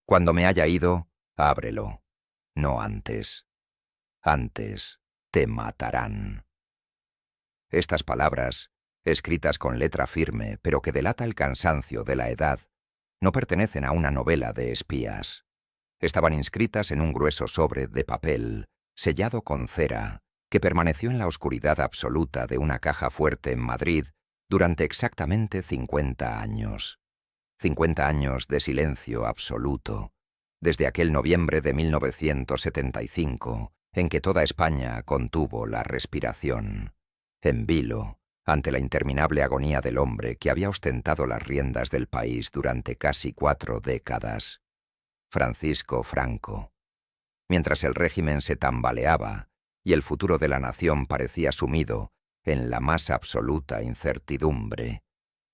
Cuando me haya ido, ábrelo. No antes. Antes te matarán. Estas palabras, escritas con letra firme, pero que delata el cansancio de la edad, no pertenecen a una novela de espías. Estaban inscritas en un grueso sobre de papel, sellado con cera, que permaneció en la oscuridad absoluta de una caja fuerte en Madrid durante exactamente 50 años. 50 años de silencio absoluto, desde aquel noviembre de 1975, en que toda España contuvo la respiración, en vilo, ante la interminable agonía del hombre que había ostentado las riendas del país durante casi 4 décadas. Francisco Franco. Mientras el régimen se tambaleaba y el futuro de la nación parecía sumido en la más absoluta incertidumbre,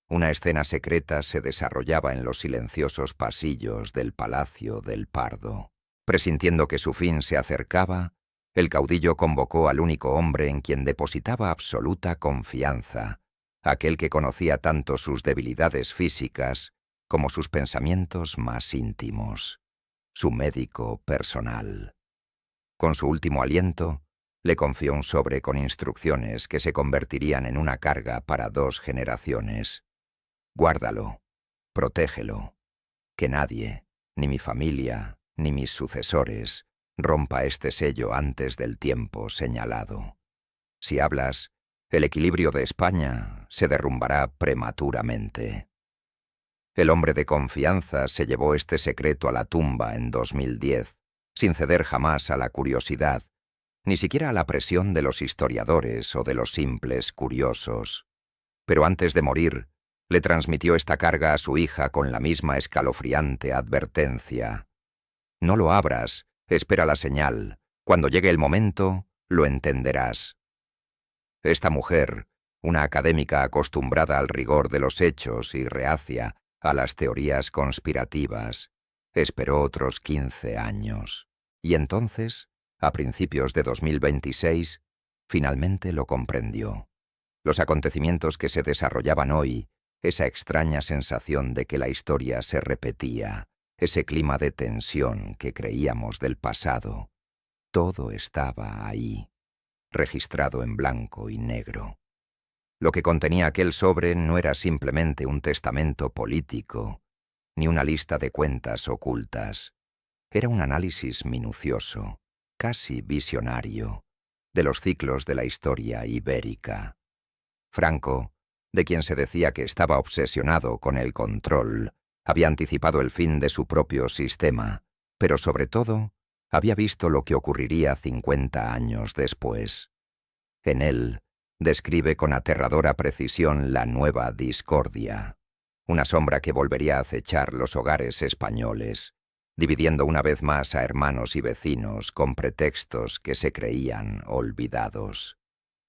una escena secreta se desarrollaba en los silenciosos pasillos del Palacio del Pardo. Presintiendo que su fin se acercaba, el caudillo convocó al único hombre en quien depositaba absoluta confianza, aquel que conocía tanto sus debilidades físicas como sus pensamientos más íntimos, su médico personal. Con su último aliento, le confió un sobre con instrucciones que se convertirían en una carga para 2 generaciones. Guárdalo, protégelo, que nadie, ni mi familia, ni mis sucesores, rompa este sello antes del tiempo señalado. Si hablas, el equilibrio de España se derrumbará prematuramente. El hombre de confianza se llevó este secreto a la tumba en 2010, sin ceder jamás a la curiosidad, ni siquiera a la presión de los historiadores o de los simples curiosos. Pero antes de morir, le transmitió esta carga a su hija con la misma escalofriante advertencia. No lo abras, espera la señal. Cuando llegue el momento, lo entenderás. Esta mujer, una académica acostumbrada al rigor de los hechos y reacia a las teorías conspirativas, esperó otros 15 años. Y entonces, a principios de 2026, finalmente lo comprendió. Los acontecimientos que se desarrollaban hoy, esa extraña sensación de que la historia se repetía, ese clima de tensión que creíamos del pasado, todo estaba ahí, registrado en blanco y negro. Lo que contenía aquel sobre no era simplemente un testamento político, ni una lista de cuentas ocultas. Era un análisis minucioso, casi visionario, de los ciclos de la historia ibérica. Franco, de quien se decía que estaba obsesionado con el control, había anticipado el fin de su propio sistema, pero sobre todo había visto lo que ocurriría 50 años después. En él, describe con aterradora precisión la nueva discordia, una sombra que volvería a acechar los hogares españoles, dividiendo una vez más a hermanos y vecinos con pretextos que se creían olvidados.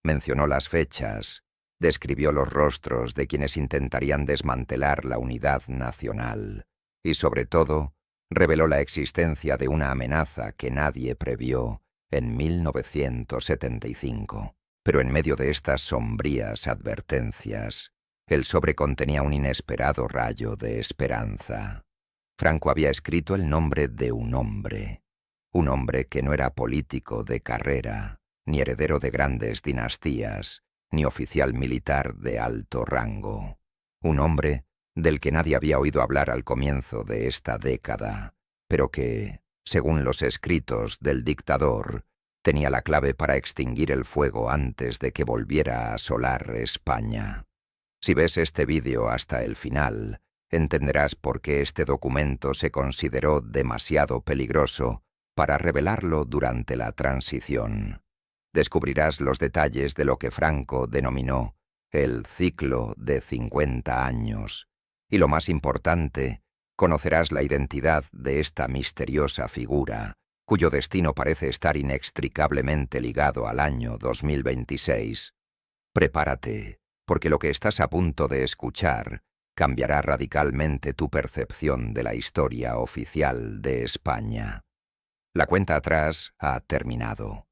Mencionó las fechas, describió los rostros de quienes intentarían desmantelar la unidad nacional y, sobre todo, reveló la existencia de una amenaza que nadie previó en 1975. Pero en medio de estas sombrías advertencias, el sobre contenía un inesperado rayo de esperanza. Franco había escrito el nombre de un hombre que no era político de carrera, ni heredero de grandes dinastías, ni oficial militar de alto rango. Un hombre del que nadie había oído hablar al comienzo de esta década, pero que, según los escritos del dictador, tenía la clave para extinguir el fuego antes de que volviera a asolar España. Si ves este vídeo hasta el final, entenderás por qué este documento se consideró demasiado peligroso para revelarlo durante la transición. Descubrirás los detalles de lo que Franco denominó el ciclo de 50 años. Y lo más importante, conocerás la identidad de esta misteriosa figura, cuyo destino parece estar inextricablemente ligado al año 2026. Prepárate, porque lo que estás a punto de escuchar cambiará radicalmente tu percepción de la historia oficial de España. La cuenta atrás ha terminado.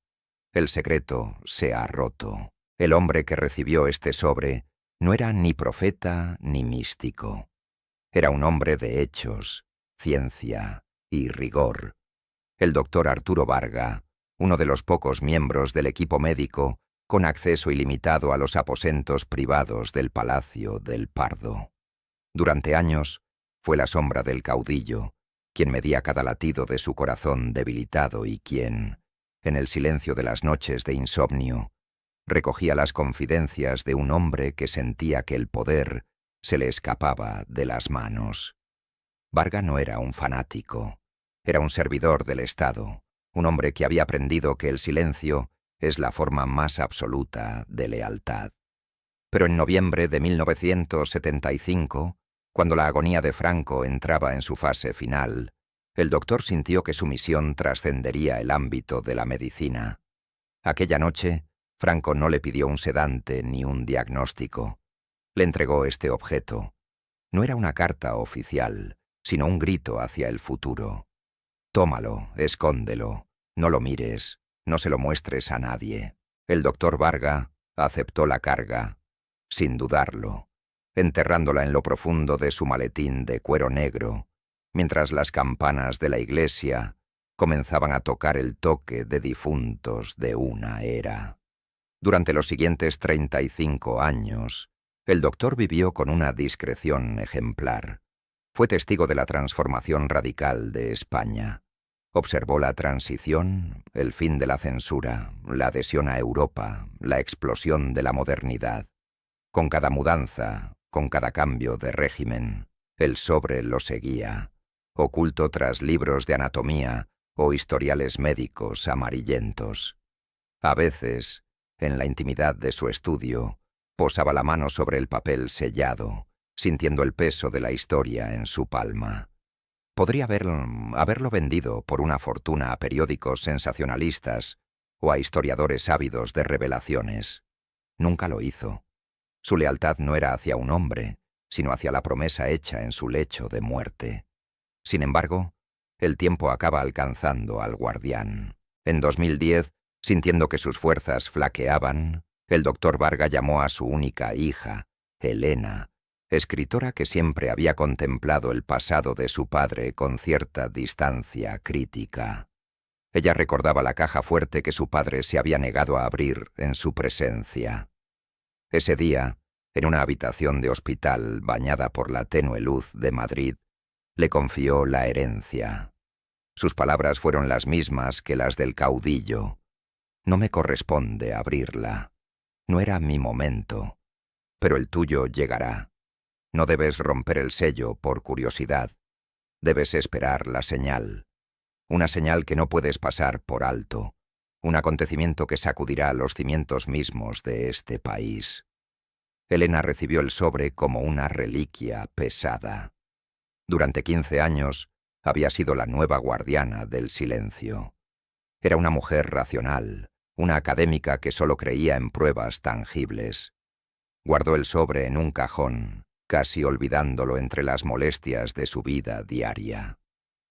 El secreto se ha roto. El hombre que recibió este sobre no era ni profeta ni místico. Era un hombre de hechos, ciencia y rigor. El doctor Arturo Varga, uno de los pocos miembros del equipo médico con acceso ilimitado a los aposentos privados del Palacio del Pardo. Durante años fue la sombra del caudillo, quien medía cada latido de su corazón debilitado y quien, en el silencio de las noches de insomnio, recogía las confidencias de un hombre que sentía que el poder se le escapaba de las manos. Varga no era un fanático, era un servidor del Estado, un hombre que había aprendido que el silencio es la forma más absoluta de lealtad. Pero en noviembre de 1975, cuando la agonía de Franco entraba en su fase final, el doctor sintió que su misión trascendería el ámbito de la medicina. Aquella noche, Franco no le pidió un sedante ni un diagnóstico. Le entregó este objeto. No era una carta oficial, sino un grito hacia el futuro. Tómalo, escóndelo, no lo mires, no se lo muestres a nadie. El doctor Varga aceptó la carga, sin dudarlo, enterrándola en lo profundo de su maletín de cuero negro, mientras las campanas de la iglesia comenzaban a tocar el toque de difuntos de una era. Durante los siguientes 35 años, el doctor vivió con una discreción ejemplar. Fue testigo de la transformación radical de España. Observó la transición, el fin de la censura, la adhesión a Europa, la explosión de la modernidad. Con cada mudanza, con cada cambio de régimen, el sobre lo seguía, oculto tras libros de anatomía o historiales médicos amarillentos. A veces, en la intimidad de su estudio, posaba la mano sobre el papel sellado, sintiendo el peso de la historia en su palma. Podría haberlo vendido por una fortuna a periódicos sensacionalistas o a historiadores ávidos de revelaciones. Nunca lo hizo. Su lealtad no era hacia un hombre, sino hacia la promesa hecha en su lecho de muerte. Sin embargo, el tiempo acaba alcanzando al guardián. En 2010, sintiendo que sus fuerzas flaqueaban, el doctor Varga llamó a su única hija, Elena, escritora que siempre había contemplado el pasado de su padre con cierta distancia crítica. Ella recordaba la caja fuerte que su padre se había negado a abrir en su presencia. Ese día, en una habitación de hospital bañada por la tenue luz de Madrid, le confió la herencia. Sus palabras fueron las mismas que las del caudillo. No me corresponde abrirla. No era mi momento, pero el tuyo llegará. No debes romper el sello por curiosidad. Debes esperar la señal. Una señal que no puedes pasar por alto. Un acontecimiento que sacudirá los cimientos mismos de este país. Elena recibió el sobre como una reliquia pesada. Durante 15 años había sido la nueva guardiana del silencio. Era una mujer racional, una académica que solo creía en pruebas tangibles. Guardó el sobre en un cajón, casi olvidándolo entre las molestias de su vida diaria.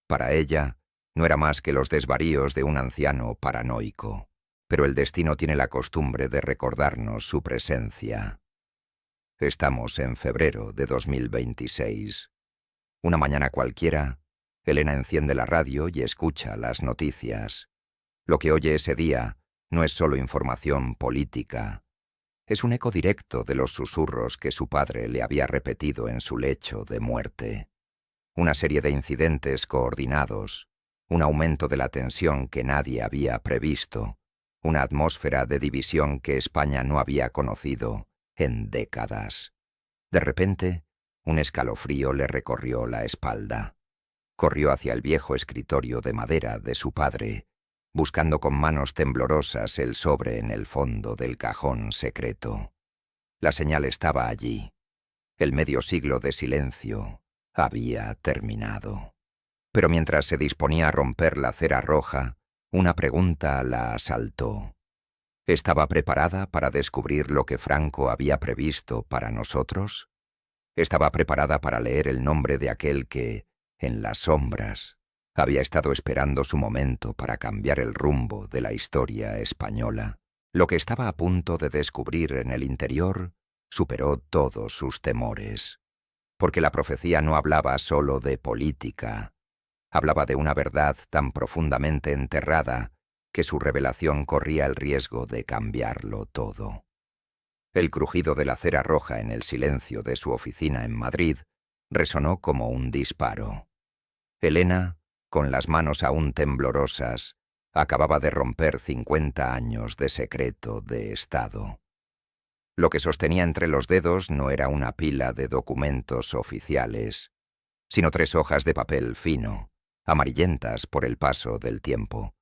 Para ella, no era más que los desvaríos de un anciano paranoico, pero el destino tiene la costumbre de recordarnos su presencia. Estamos en febrero de 2026. Una mañana cualquiera, Elena enciende la radio y escucha las noticias. Lo que oye ese día no es solo información política. Es un eco directo de los susurros que su padre le había repetido en su lecho de muerte. Una serie de incidentes coordinados, un aumento de la tensión que nadie había previsto, una atmósfera de división que España no había conocido en décadas. De repente, un escalofrío le recorrió la espalda. Corrió hacia el viejo escritorio de madera de su padre, buscando con manos temblorosas el sobre en el fondo del cajón secreto. La señal estaba allí. El medio siglo de silencio había terminado. Pero mientras se disponía a romper la cera roja, una pregunta la asaltó. ¿Estaba preparada para descubrir lo que Franco había previsto para nosotros? ¿Estaba preparada para leer el nombre de aquel que, en las sombras, había estado esperando su momento para cambiar el rumbo de la historia española? Lo que estaba a punto de descubrir en el interior superó todos sus temores. Porque la profecía no hablaba solo de política, Hablaba de una verdad tan profundamente enterrada que su revelación corría el riesgo de cambiarlo todo. El crujido de la cera roja en el silencio de su oficina en Madrid resonó como un disparo. Elena, con las manos aún temblorosas, acababa de romper 50 años de secreto de Estado. Lo que sostenía entre los dedos no era una pila de documentos oficiales, sino 3 hojas de papel fino, amarillentas por el paso del tiempo,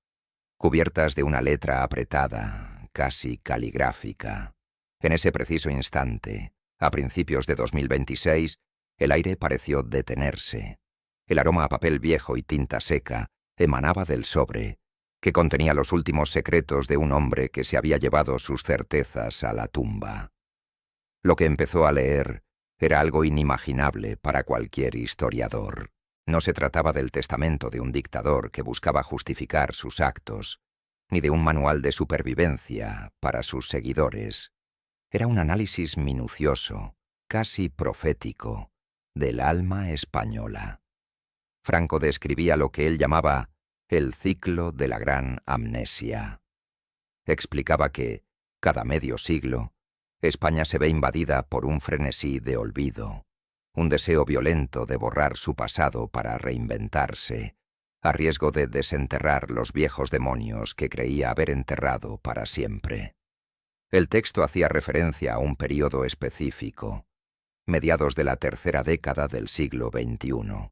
cubiertas de una letra apretada, casi caligráfica. En ese preciso instante, a principios de 2026, el aire pareció detenerse. El aroma a papel viejo y tinta seca emanaba del sobre, que contenía los últimos secretos de un hombre que se había llevado sus certezas a la tumba. Lo que empezó a leer era algo inimaginable para cualquier historiador. No se trataba del testamento de un dictador que buscaba justificar sus actos, ni de un manual de supervivencia para sus seguidores. Era un análisis minucioso, casi profético, del alma española. Franco describía lo que él llamaba el ciclo de la gran amnesia. Explicaba que, cada medio siglo, España se ve invadida por un frenesí de olvido, un deseo violento de borrar su pasado para reinventarse, a riesgo de desenterrar los viejos demonios que creía haber enterrado para siempre. El texto hacía referencia a un período específico, mediados de la tercera década del siglo XXI.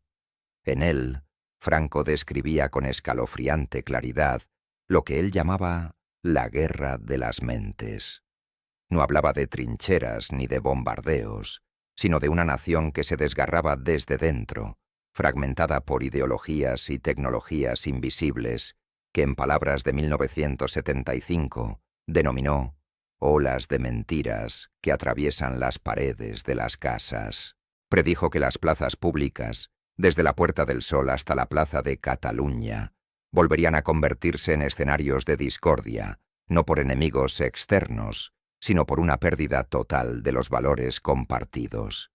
En él, Franco describía con escalofriante claridad lo que él llamaba la guerra de las mentes. No hablaba de trincheras ni de bombardeos, sino de una nación que se desgarraba desde dentro, fragmentada por ideologías y tecnologías invisibles, que en palabras de 1975 denominó olas de mentiras que atraviesan las paredes de las casas. Predijo que las plazas públicas, desde la Puerta del Sol hasta la Plaza de Cataluña, volverían a convertirse en escenarios de discordia, no por enemigos externos, sino por una pérdida total de los valores compartidos.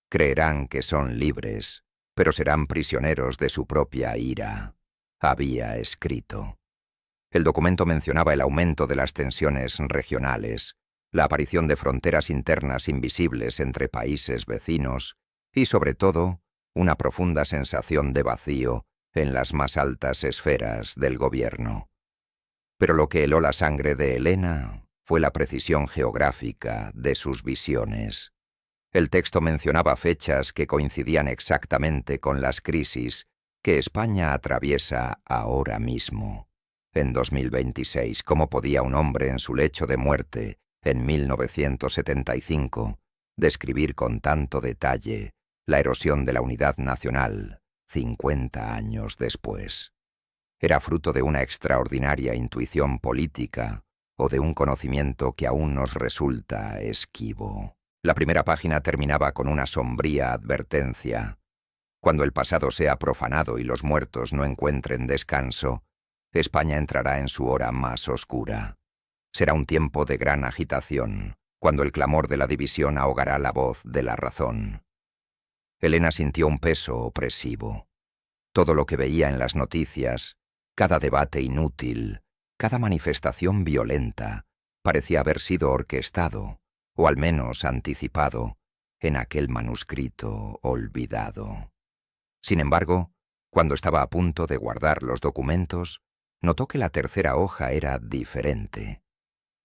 Creerán que son libres, pero serán prisioneros de su propia ira, había escrito. El documento mencionaba el aumento de las tensiones regionales, la aparición de fronteras internas invisibles entre países vecinos y, sobre todo, una profunda sensación de vacío en las más altas esferas del gobierno. Pero lo que heló la sangre de Elena fue la precisión geográfica de sus visiones. El texto mencionaba fechas que coincidían exactamente con las crisis que España atraviesa ahora mismo. En 2026, ¿cómo podía un hombre en su lecho de muerte, en 1975, describir con tanto detalle la erosión de la unidad nacional 50 años después? ¿Era fruto de una extraordinaria intuición política o de un conocimiento que aún nos resulta esquivo? La primera página terminaba con una sombría advertencia. Cuando el pasado sea profanado y los muertos no encuentren descanso, España entrará en su hora más oscura. Será un tiempo de gran agitación, cuando el clamor de la división ahogará la voz de la razón. Elena sintió un peso opresivo. Todo lo que veía en las noticias, cada debate inútil, cada manifestación violenta, parecía haber sido orquestado, o al menos anticipado, en aquel manuscrito olvidado. Sin embargo, cuando estaba a punto de guardar los documentos, notó que la tercera hoja era diferente.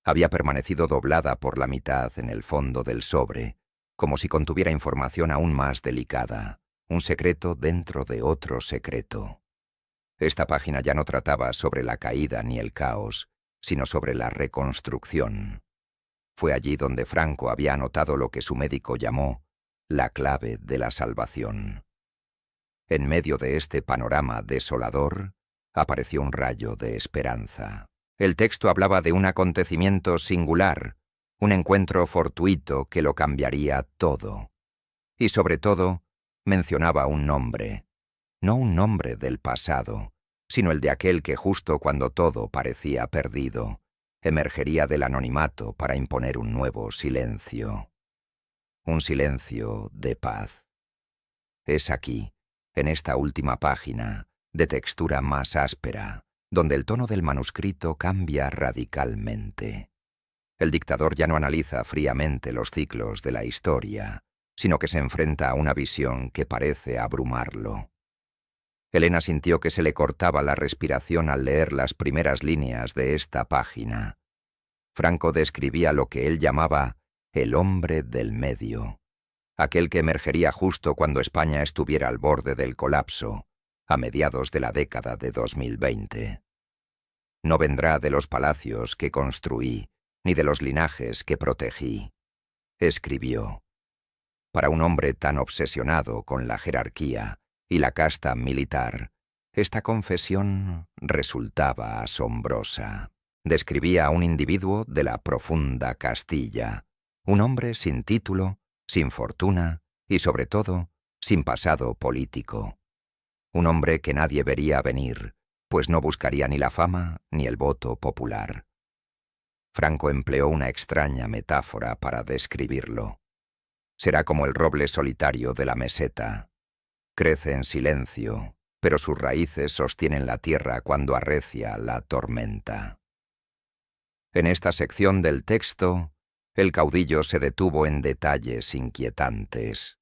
Había permanecido doblada por la mitad en el fondo del sobre, como si contuviera información aún más delicada, un secreto dentro de otro secreto. Esta página ya no trataba sobre la caída ni el caos, sino sobre la reconstrucción. Fue allí donde Franco había anotado lo que su médico llamó la clave de la salvación. En medio de este panorama desolador, apareció un rayo de esperanza. El texto hablaba de un acontecimiento singular, un encuentro fortuito que lo cambiaría todo. Y sobre todo, mencionaba un nombre, no un nombre del pasado, sino el de aquel que justo cuando todo parecía perdido, emergería del anonimato para imponer un nuevo silencio. Un silencio de paz. Es aquí, en esta última página, de textura más áspera, donde el tono del manuscrito cambia radicalmente. El dictador ya no analiza fríamente los ciclos de la historia, sino que se enfrenta a una visión que parece abrumarlo. Elena sintió que se le cortaba la respiración al leer las primeras líneas de esta página. Franco describía lo que él llamaba el hombre del medio, aquel que emergería justo cuando España estuviera al borde del colapso, a mediados de la década de 2020. No vendrá de los palacios que construí, ni de los linajes que protegí, escribió. Para un hombre tan obsesionado con la jerarquía y la casta militar, esta confesión resultaba asombrosa. Describía a un individuo de la profunda Castilla, un hombre sin título, sin fortuna y, sobre todo, sin pasado político. Un hombre que nadie vería venir, pues no buscaría ni la fama ni el voto popular. Franco empleó una extraña metáfora para describirlo. Será como el roble solitario de la meseta. Crece en silencio, pero sus raíces sostienen la tierra cuando arrecia la tormenta. En esta sección del texto, el caudillo se detuvo en detalles inquietantes.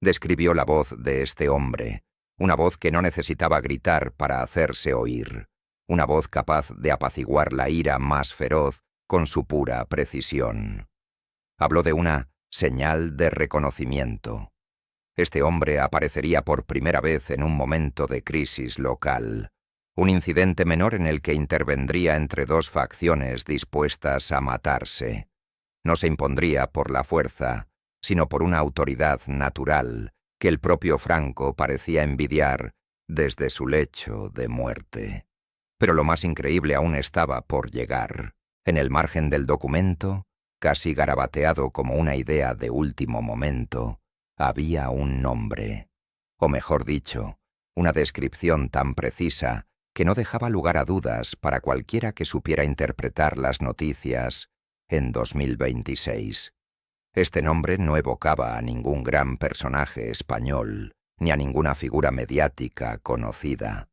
Describió la voz de este hombre, una voz que no necesitaba gritar para hacerse oír, una voz capaz de apaciguar la ira más feroz con su pura precisión. Habló de una señal de reconocimiento. Este hombre aparecería por primera vez en un momento de crisis local, un incidente menor en el que intervendría entre dos facciones dispuestas a matarse. No se impondría por la fuerza, sino por una autoridad natural que el propio Franco parecía envidiar desde su lecho de muerte. Pero lo más increíble aún estaba por llegar. En el margen del documento, casi garabateado como una idea de último momento, había un nombre, o mejor dicho, una descripción tan precisa que no dejaba lugar a dudas para cualquiera que supiera interpretar las noticias en 2026. Este nombre no evocaba a ningún gran personaje español, ni a ninguna figura mediática conocida.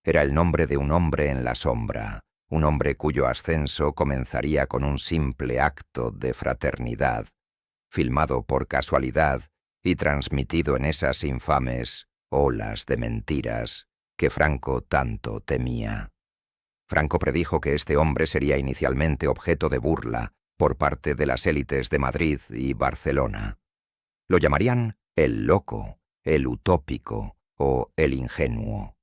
Era el nombre de un hombre en la sombra, un hombre cuyo ascenso comenzaría con un simple acto de fraternidad, filmado por casualidad y transmitido en esas infames olas de mentiras que Franco tanto temía. Franco predijo que este hombre sería inicialmente objeto de burla por parte de las élites de Madrid y Barcelona. Lo llamarían el loco, el utópico o el ingenuo.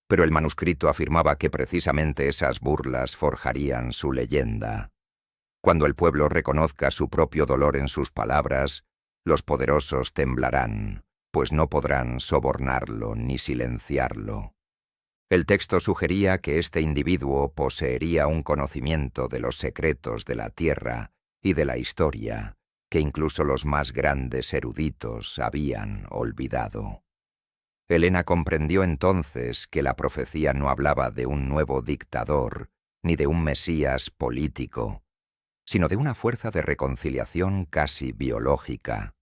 Pero el manuscrito afirmaba que precisamente esas burlas forjarían su leyenda. Cuando el pueblo reconozca su propio dolor en sus palabras, los poderosos temblarán, pues no podrán sobornarlo ni silenciarlo. El texto sugería que este individuo poseería un conocimiento de los secretos de la tierra y de la historia, que incluso los más grandes eruditos habían olvidado. Elena comprendió entonces que la profecía no hablaba de un nuevo dictador, ni de un mesías político, sino de una fuerza de reconciliación casi biológica.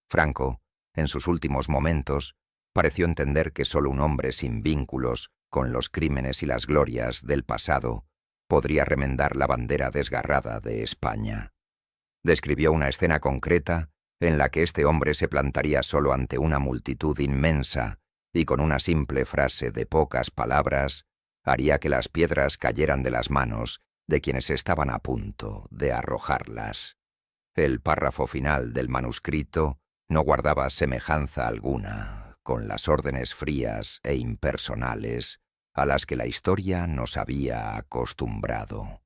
Franco, en sus últimos momentos, pareció entender que solo un hombre sin vínculos con los crímenes y las glorias del pasado podría remendar la bandera desgarrada de España. Describió una escena concreta en la que este hombre se plantaría solo ante una multitud inmensa y con una simple frase de pocas palabras haría que las piedras cayeran de las manos de quienes estaban a punto de arrojarlas. El párrafo final del manuscrito no guardaba semejanza alguna con las órdenes frías e impersonales a las que la historia nos había acostumbrado.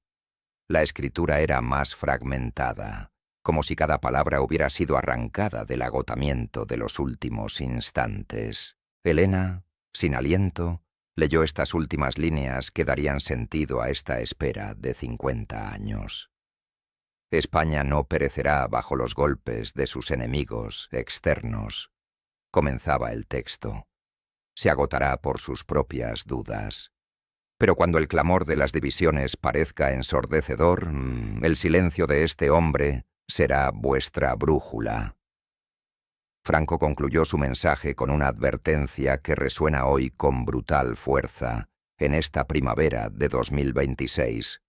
La escritura era más fragmentada, como si cada palabra hubiera sido arrancada del agotamiento de los últimos instantes. Elena, sin aliento, leyó estas últimas líneas que darían sentido a esta espera de 50 años. España no perecerá bajo los golpes de sus enemigos externos, comenzaba el texto. Se agotará por sus propias dudas. Pero cuando el clamor de las divisiones parezca ensordecedor, el silencio de este hombre será vuestra brújula. Franco concluyó su mensaje con una advertencia que resuena hoy con brutal fuerza en esta primavera de 2026.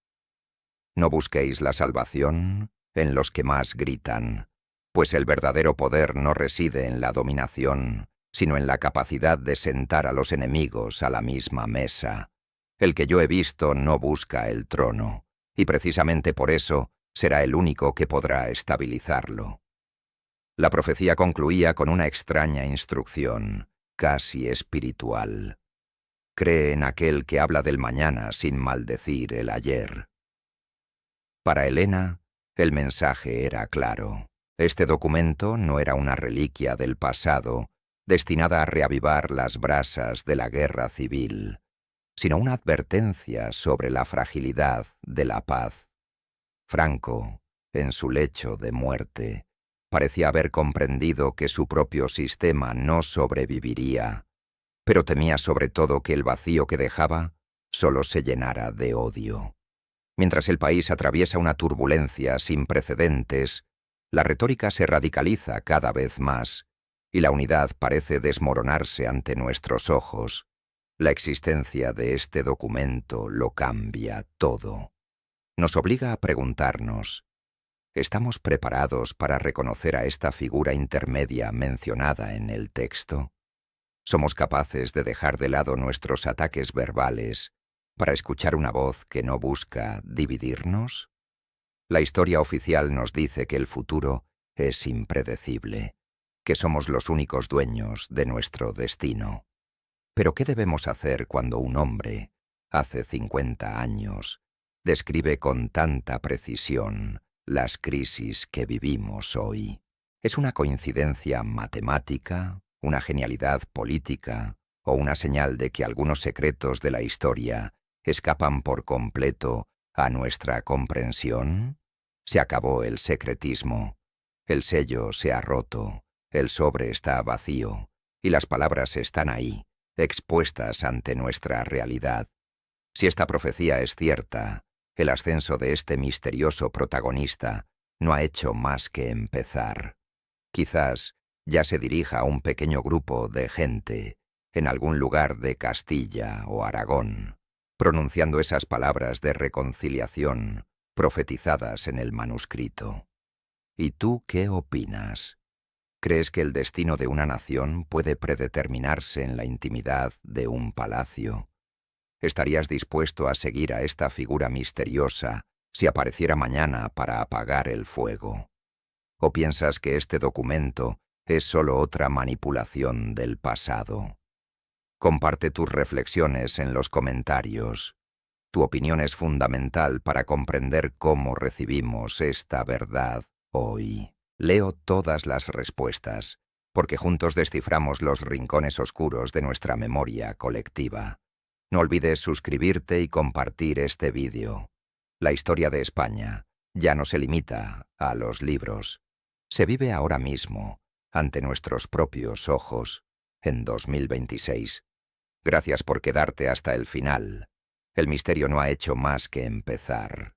No busquéis la salvación en los que más gritan, pues el verdadero poder no reside en la dominación, sino en la capacidad de sentar a los enemigos a la misma mesa. El que yo he visto no busca el trono, y precisamente por eso será el único que podrá estabilizarlo. La profecía concluía con una extraña instrucción, casi espiritual. Cree en aquel que habla del mañana sin maldecir el ayer. Para Elena, el mensaje era claro. Este documento no era una reliquia del pasado, destinada a reavivar las brasas de la guerra civil, sino una advertencia sobre la fragilidad de la paz. Franco, en su lecho de muerte, parecía haber comprendido que su propio sistema no sobreviviría, pero temía sobre todo que el vacío que dejaba solo se llenara de odio. Mientras el país atraviesa una turbulencia sin precedentes, la retórica se radicaliza cada vez más y la unidad parece desmoronarse ante nuestros ojos. La existencia de este documento lo cambia todo. Nos obliga a preguntarnos, ¿estamos preparados para reconocer a esta figura intermedia mencionada en el texto? ¿Somos capaces de dejar de lado nuestros ataques verbales para escuchar una voz que no busca dividirnos? La historia oficial nos dice que el futuro es impredecible, que somos los únicos dueños de nuestro destino. Pero ¿qué debemos hacer cuando un hombre, hace 50 años, describe con tanta precisión las crisis que vivimos hoy? ¿Es una coincidencia matemática, una genialidad política o una señal de que algunos secretos de la historia escapan por completo a nuestra comprensión? Se acabó el secretismo, el sello se ha roto, el sobre está vacío y las palabras están ahí, expuestas ante nuestra realidad. Si esta profecía es cierta, el ascenso de este misterioso protagonista no ha hecho más que empezar. Quizás ya se dirija a un pequeño grupo de gente en algún lugar de Castilla o Aragón, pronunciando esas palabras de reconciliación profetizadas en el manuscrito. ¿Y tú qué opinas? ¿Crees que el destino de una nación puede predeterminarse en la intimidad de un palacio? ¿Estarías dispuesto a seguir a esta figura misteriosa si apareciera mañana para apagar el fuego? ¿O piensas que este documento es solo otra manipulación del pasado? Comparte tus reflexiones en los comentarios. Tu opinión es fundamental para comprender cómo recibimos esta verdad hoy. Leo todas las respuestas, porque juntos desciframos los rincones oscuros de nuestra memoria colectiva. No olvides suscribirte y compartir este vídeo. La historia de España ya no se limita a los libros. Se vive ahora mismo, ante nuestros propios ojos, en 2026. Gracias por quedarte hasta el final. El misterio no ha hecho más que empezar.